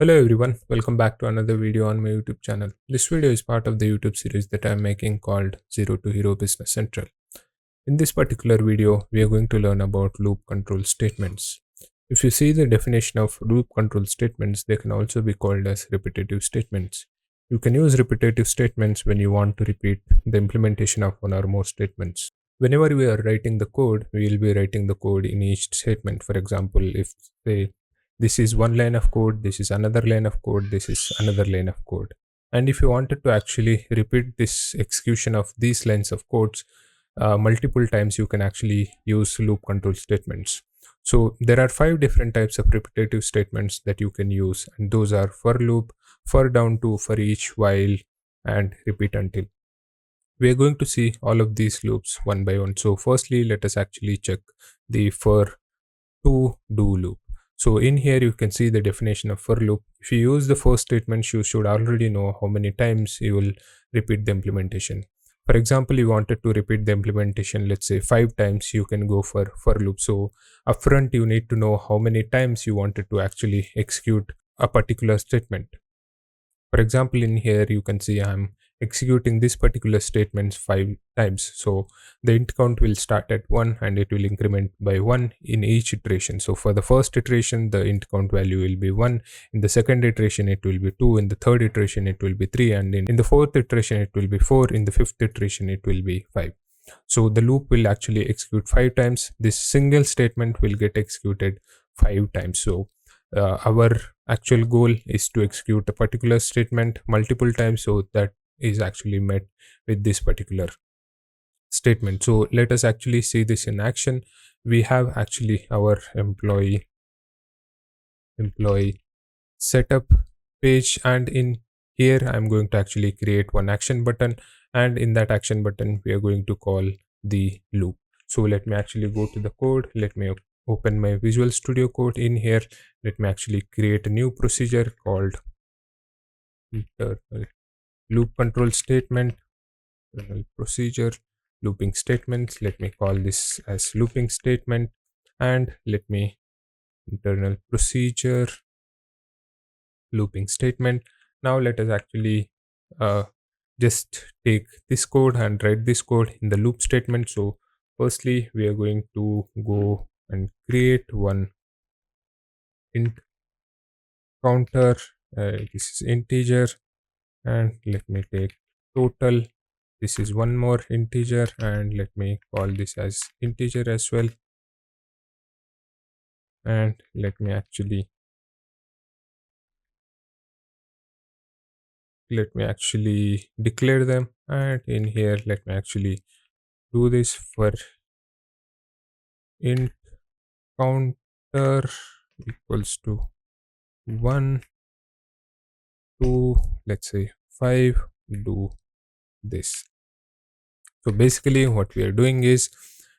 Hello everyone, welcome back to another video on my YouTube channel. This video is part of the YouTube series that I am making called Zero to Hero Business Central. In this particular video, we are going to learn about loop control statements. If you see the definition of loop control statements, they can also be called as repetitive statements. You can use repetitive statements when you want to repeat the implementation of one or more statements. Whenever we are writing the code, we will be writing the code in each statement. For example, if say this is one line of code, this is another line of code, this is another line of code. And if you wanted to actually repeat this execution of these lines of codes multiple times, you can actually use loop control statements. So there are 5 different types of repetitive statements that you can use, and those are for loop, for down to, for each, while, and repeat until. We are going to see all of these loops one by one. So firstly, let us actually check the for to do loop. So in here you can see the definition of for loop. If you use the first statement, you should already know how many times you will repeat the implementation. For example, you wanted to repeat the implementation, let's say 5 times, you can go for loop. So upfront you need to know how many times you wanted to actually execute a particular statement. For example, in here you can see I'm executing this particular statement 5 times. So the int count will start at 1 and it will increment by 1 in each iteration. So for the first iteration, the int count value will be 1. In the second iteration, it will be 2. In the third iteration, it will be 3. And in the fourth iteration, it will be 4. In the fifth iteration, it will be 5. So the loop will actually execute 5 times. This single statement will get executed 5 times. So our actual goal is to execute a particular statement multiple times, so that is actually met with this particular statement. So let us actually see this in action. We have actually our employee setup page, and in here I'm going to actually create one action button, and in that action button we are going to call the loop. So let me actually go to the code. Let me open my Visual Studio Code. In here, let me actually create a new procedure called internal loop control statement, internal procedure, looping statements. Let me call this as looping statement, and let me internal procedure looping statement. Now let us actually just take this code and write this code in the loop statement. So firstly, we are going to go and create one int counter. This is integer, and let me take total. This is one more integer, and let me call this as integer as well. And let me actually declare them, and in here let me actually do this for int counter equals to 1 2, let's say 5, do this. So basically what we are doing is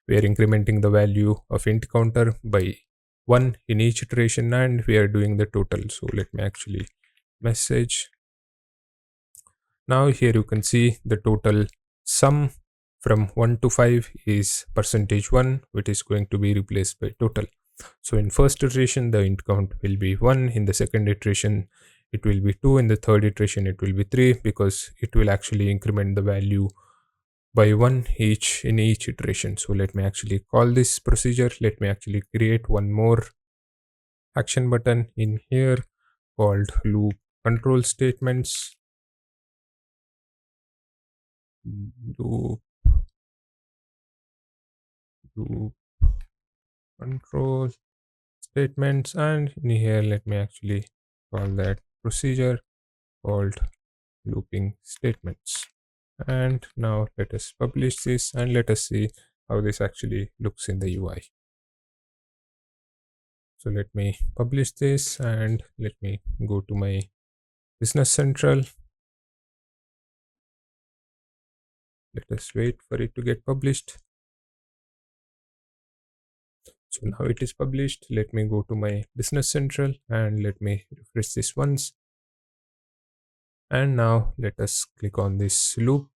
we are incrementing the value of int counter by 1 in each iteration, and we are doing the total. So let me actually message. Now here you can see the total sum from 1 to 5 is %1, which is going to be replaced by total. So in first iteration, the int count will be 1. In the second iteration, it will be 2. In the third iteration, it will be 3, because it will actually increment the value by 1 each in each iteration. So let me actually call this procedure. Let me actually create one more action button in here called loop control statements. Loop control statements, and in here let me actually call that procedure called looping statements. And now let us publish this, and let us see how this actually looks in the UI. So let me publish this, and let me go to my Business Central. Let us wait for it to get published. So now it is published. Let me go to my Business Central and let me refresh this once. And now let us click on this loop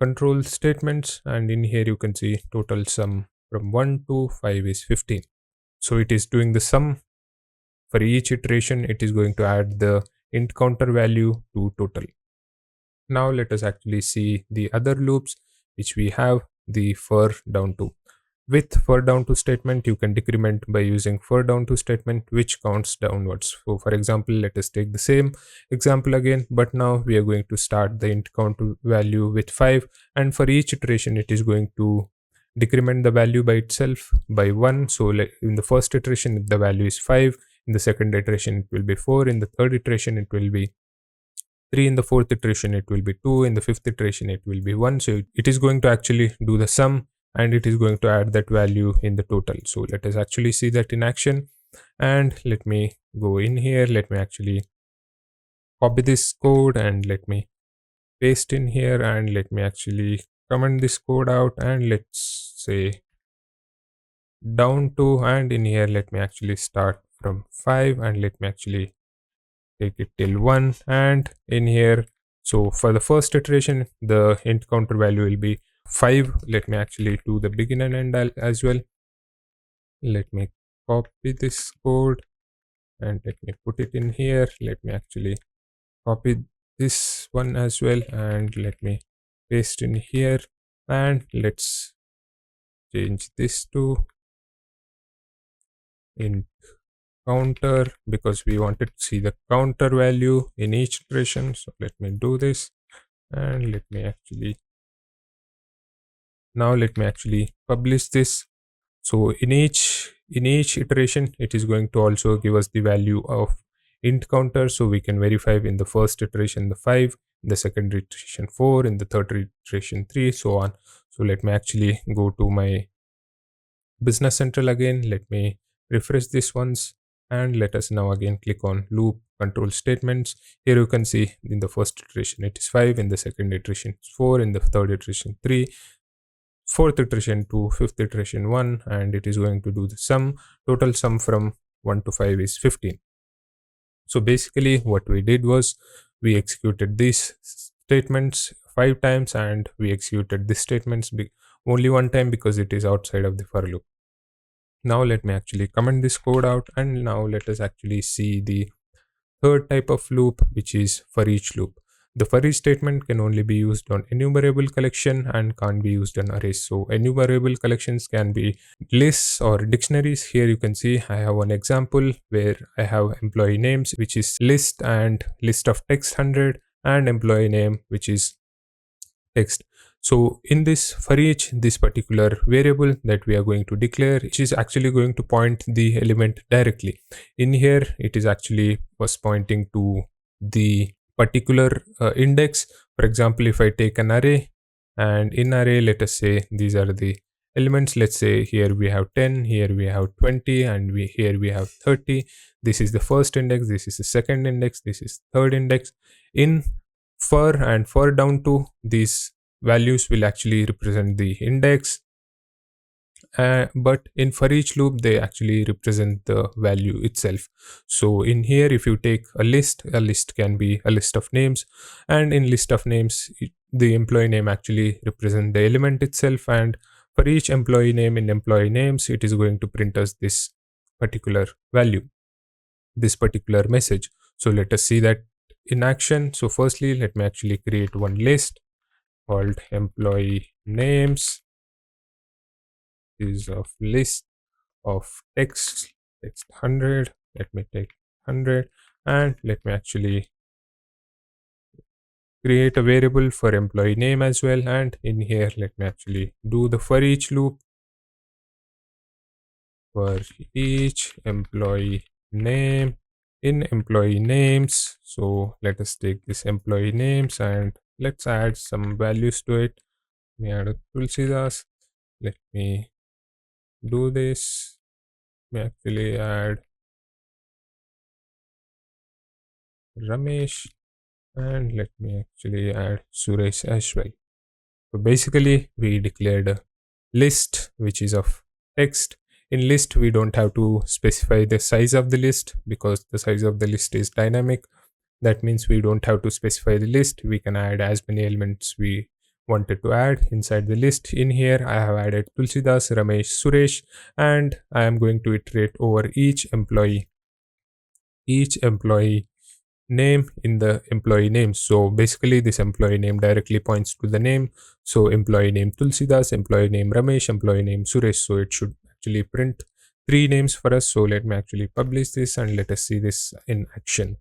control statements, and in here you can see total sum from 1 to 5 is 15. So it is doing the sum for each iteration, it is going to add the int counter value to total. Now let us actually see the other loops which we have, the for down to. With for down to statement, you can decrement by using for down to statement which counts downwards. So for example, let us take the same example again, but now we are going to start the int count value with 5, and for each iteration it is going to decrement the value by itself by 1. So in the first iteration the value is 5, in the second iteration it will be 4, in the third iteration it will be 3, in the fourth iteration it will be 2, in the fifth iteration it will be 1. So it is going to actually do the sum, and it is going to add that value in the total. So let us actually see that in action, and let me go in here, let me actually copy this code and let me paste in here, and let me actually comment this code out, and let's say down to, and in here let me actually start from 5 and let me actually take it till 1, and in here, so for the first iteration the int counter value will be 5. Let me actually do the begin and end as well. Let me copy this code and let me put it in here. Let me actually copy this one as well and let me paste in here, and let's change this to int counter because we wanted to see the counter value in each iteration. So let me do this, and let me actually publish this. So in each iteration it is going to also give us the value of int counter, so we can verify in the first iteration the 5, in the second iteration 4, in the third iteration 3, so on. So let me actually go to my business central again, let me refresh this once, and let us now again click on loop control statements. Here you can see in the first iteration it is 5, in the second iteration it's 4, in the third iteration 3, fourth iteration 2, fifth iteration 1, and it is going to do the sum. Total sum from 1 to 5 is 15. So basically what we did was we executed these statements 5 times, and we executed these statements only one time because it is outside of the for loop. Now let me actually comment this code out, and now let us actually see the third type of loop, which is for each loop. The for each statement can only be used on enumerable collection and can't be used on arrays. So enumerable collections can be lists or dictionaries. Here you can see I have one example where I have employee names, which is list, and list of text 100, and employee name, which is text. So in this for each, this particular variable that we are going to declare, which is actually going to point the element directly. In here it is actually was pointing to the particular index. For example, if I take an array, and in array let us say these are the elements. Let's say here we have 10, here we have 20, and here we have 30. This is the first index, this is the second index, this is third index. In for and for down to, these values will actually represent the index, but in for each loop they actually represent the value itself. So in here if you take a list can be a list of names, and in list of names the employee name actually represent the element itself, and for each employee name in employee names it is going to print us this particular value, this particular message. So let us see that in action. So firstly let me actually create one list called employee names. Is of list of text 100. Let me take 100, and let me actually create a variable for employee name as well, and in here let me actually do the for each loop for each employee name in employee names. So let us take this employee names and let's add some values to it. Let me add a Tulasidas. Let me do this. Let me actually add Ramesh, and let me actually add Suresh as well. So basically we declared a list which is of text. In list we don't have to specify the size of the list because the size of the list is dynamic. That means we don't have to specify the list. We can add as many elements we wanted to add inside the list. In here I have added Tulsidas, Ramesh, Suresh, and I am going to iterate over each employee each employee name in the employee name. So basically this employee name directly points to the name. So employee name Tulsidas, employee name Ramesh, employee name Suresh. So it should actually print three names for us. So let me actually publish this and let us see this in action.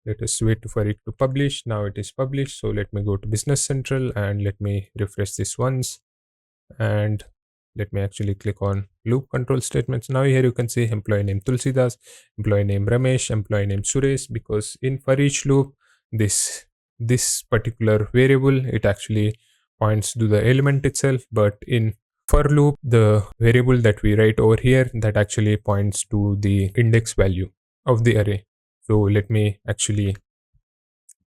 Let us wait for it to publish. Now it is published. So let me go to Business Central and let me refresh this once. And let me actually click on loop control statements. Now here you can see employee name Tulsidas, employee name Ramesh, employee name Suresh, because in for each loop, this particular variable, it actually points to the element itself, but in for loop, the variable that we write over here, that actually points to the index value of the array. So let me actually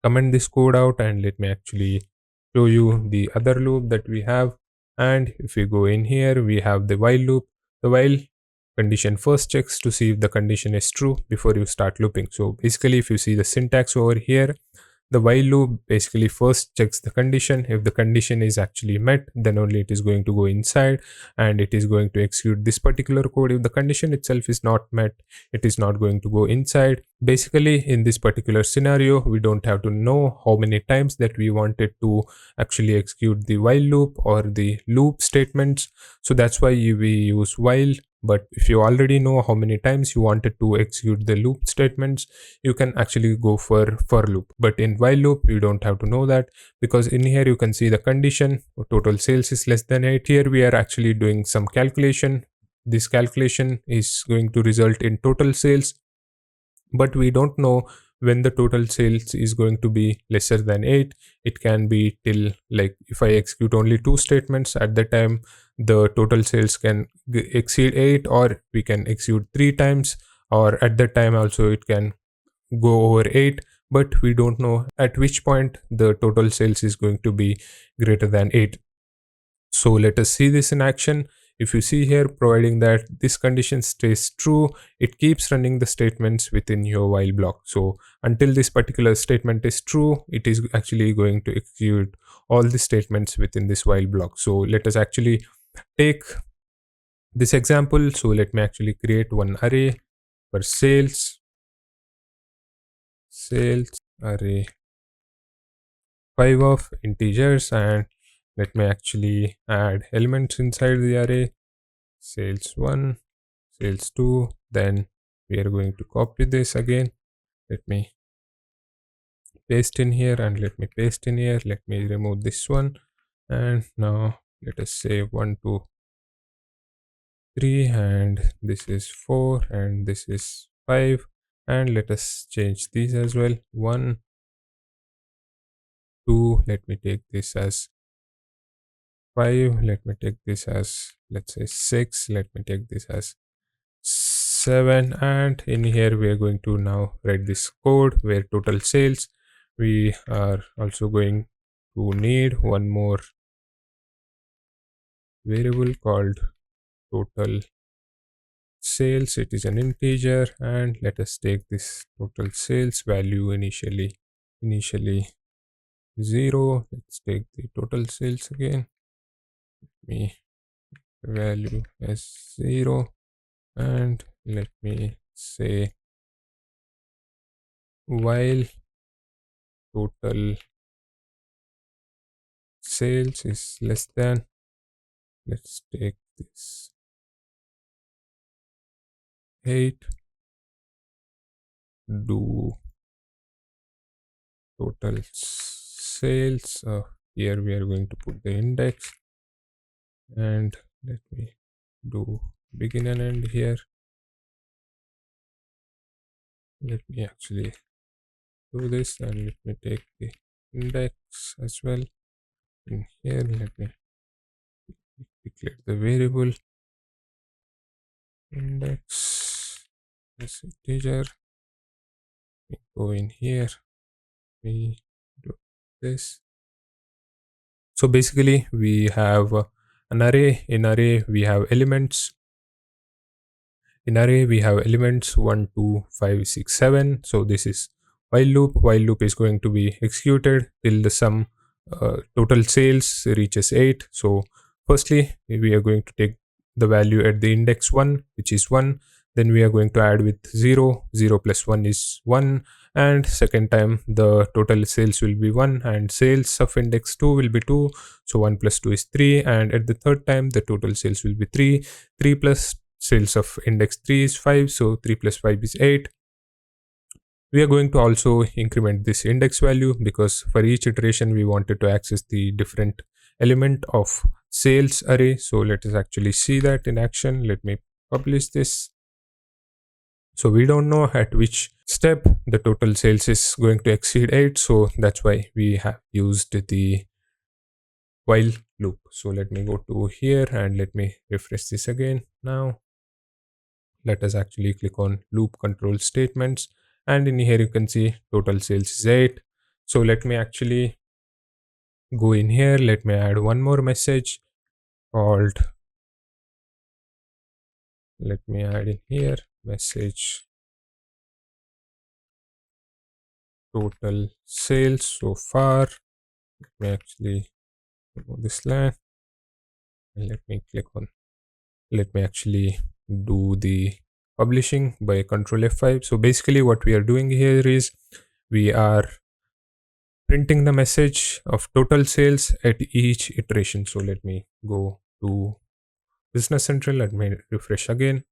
comment this code out and let me actually show you the other loop that we have. And if we go in here, we have the while loop. The while condition first checks to see if the condition is true before you start looping. So basically, if you see the syntax over here, the while loop basically first checks the condition. If the condition is actually met, then only it is going to go inside and it is going to execute this particular code. If the condition itself is not met, it is not going to go inside. Basically, in this particular scenario, we don't have to know how many times that we wanted to actually execute the while loop or the loop statements. So that's why we use while. But if you already know how many times you wanted to execute the loop statements, you can actually go for loop. But in while loop, you don't have to know that, because in here you can see the condition total sales is less than 8. Here we are actually doing some calculation. This calculation is going to result in total sales, but we don't know when the total sales is going to be lesser than 8. It can be till, like, if I execute only two statements, at the time the total sales can exceed 8, or we can execute 3 times, or at that time also it can go over 8, but we don't know at which point the total sales is going to be greater than 8. So let us see this in action. If you see here, providing that this condition stays true, it keeps running the statements within your while block. So until this particular statement is true, it is actually going to execute all the statements within this while block. So let us actually take this example. So let me actually create one array for sales array 5 of integers, and let me actually add elements inside the array. Sales 1, sales 2, then we are going to copy this again. Let me paste in here and let me paste in here. Let me remove this one, and now let us say 1 2 3, and this is 4 and this is 5, and let us change these as well. 1 2, let me take this as 5, let me take this as, let's say, 6, let me take this as 7, and in here we are going to now write this code where total sales, we are also going to need one more variable called total sales. It is an integer, and let us take this total sales value initially 0. Let's take the total sales again. Me value as 0, and let me say while total sales is less than, let's take this 8, do total sales. Here we are going to put the index, and let me do begin and end here. Let me actually do this, and let me take the index as well. In here, let me declare the variable index as integer. We go in here, we do this. So basically we have an array. In array we have elements. In array we have elements 1 2 5 6 7. So this is while loop. While loop is going to be executed till the sum total sales reaches 8. So firstly we are going to take the value at the index 1, which is 1. then we are going to add with 0. 0 plus 1 is 1, and second time the total sales will be 1 and sales of index 2 will be 2, so 1 plus 2 is 3, and at the third time the total sales will be 3. 3 plus sales of index 3 is 5, so 3 plus 5 is 8. We are going to also increment this index value because for each iteration we wanted to access the different element of sales array. So let us actually see that in action. Let me publish this. So we don't know at which step the total sales is going to exceed 8, so that's why we have used the while loop. So let me go to here and let me refresh this again. Now let us actually click on loop control statements, and in here you can see total sales is 8. So let me actually go in here. Let me add one more message called, let me add in here message total sales so far. Let me actually remove this line and let me click on, let me actually do the publishing by control F5. So basically what we are doing here is we are printing the message of total sales at each iteration. So let me go to Business Central, let me refresh again,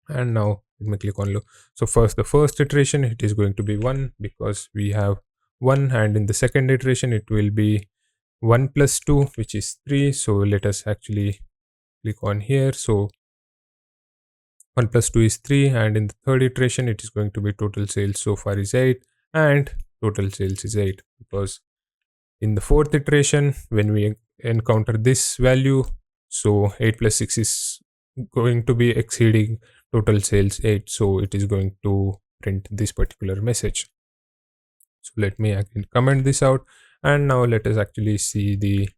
and now let me click on loop. So first, the first iteration, it is going to be 1 because we have 1, and in the second iteration it will be 1 plus 2, which is 3. So let us actually click on here. So 1 plus 2 is 3, and in the third iteration it is going to be total sales so far is 8, and total sales is 8 because in the fourth iteration when we encounter this value, so 8 plus 6 is going to be exceeding total sales 8, so it is going to print this particular message. So let me again comment this out, and now let us actually see the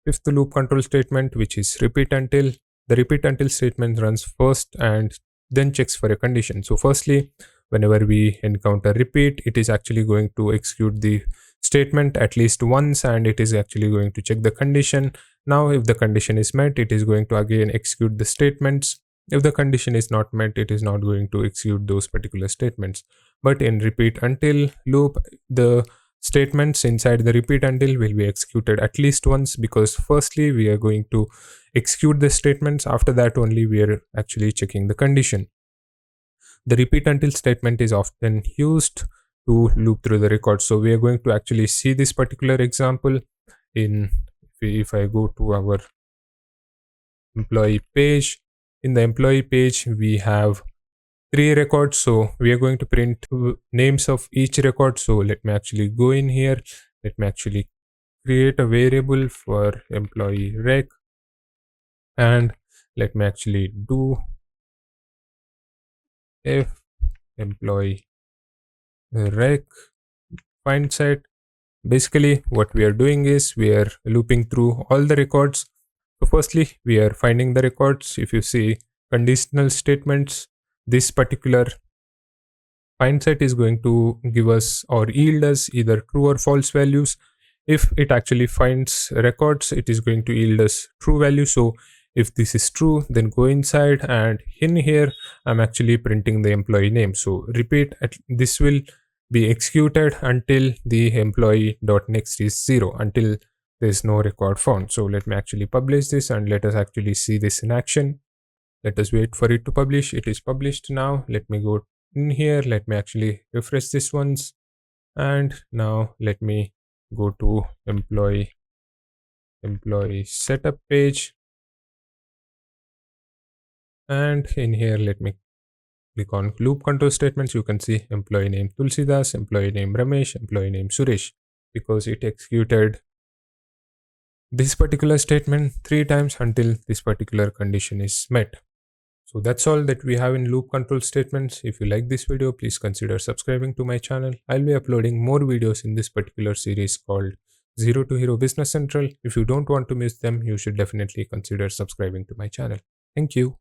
fifth loop control statement, which is repeat until. The repeat until statement runs first and then checks for a condition. So firstly, whenever we encounter repeat, it is actually going to execute the statement at least once, and it is actually going to check the condition. Now if the condition is met, it is going to again execute the statements. If the condition is not met, it is not going to execute those particular statements. But in repeat until loop, the statements inside the repeat until will be executed at least once, because firstly we are going to execute the statements, after that only we are actually checking the condition. The repeat until statement is often used to loop through the records. So we are going to actually see this particular example in, if I go to our employee page. In the employee page we have 3 records, so we are going to print names of each record. So let me actually go in here, let me actually create a variable for employee rec, and let me actually do if employee rec find set. Basically what we are doing is we are looping through all the records. So firstly we are finding the records. If you see conditional statements, this particular find set is going to give us or yield us either true or false values. If it actually finds records, it is going to yield us true value. So if this is true, then go inside, and in here I'm actually printing the employee name. So repeat, this will be executed until the employee.next is 0, until there's no record found. So let me actually publish this and let us actually see this in action. Let us wait for it to publish. It is published now. Let me go in here, let me actually refresh this once, and now let me go to employee setup page, and in here let me click on loop control statements. You can see employee name Tulasidas, employee name Ramesh, employee name Suresh, because it executed this particular statement 3 times until this particular condition is met. So that's all that we have in loop control statements. If you like this video, please consider subscribing to my channel. I'll be uploading more videos in this particular series called Zero to Hero Business Central. If you don't want to miss them, you should definitely consider subscribing to my channel. Thank you.